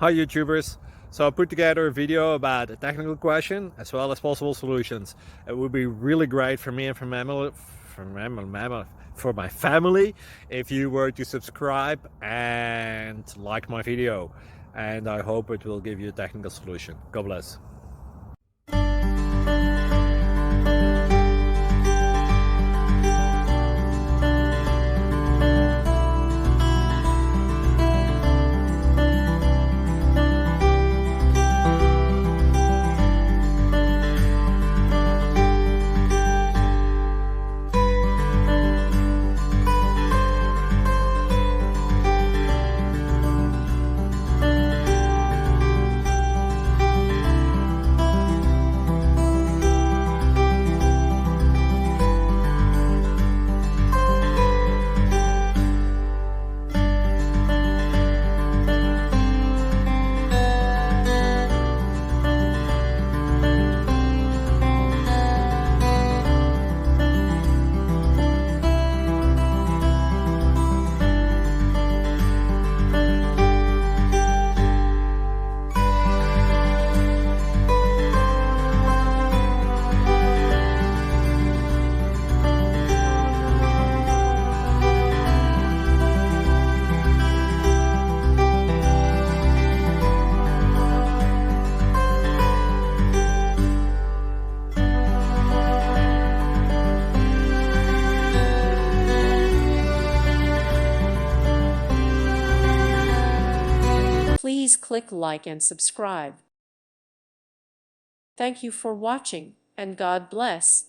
Hi YouTubers! So I put together a video about a technical question as well as possible solutions. It would be really great for me and for my family if you were to subscribe and like my video, and I hope it will give you a technical solution. God bless. Please click like and subscribe. Thank you for watching, and God bless.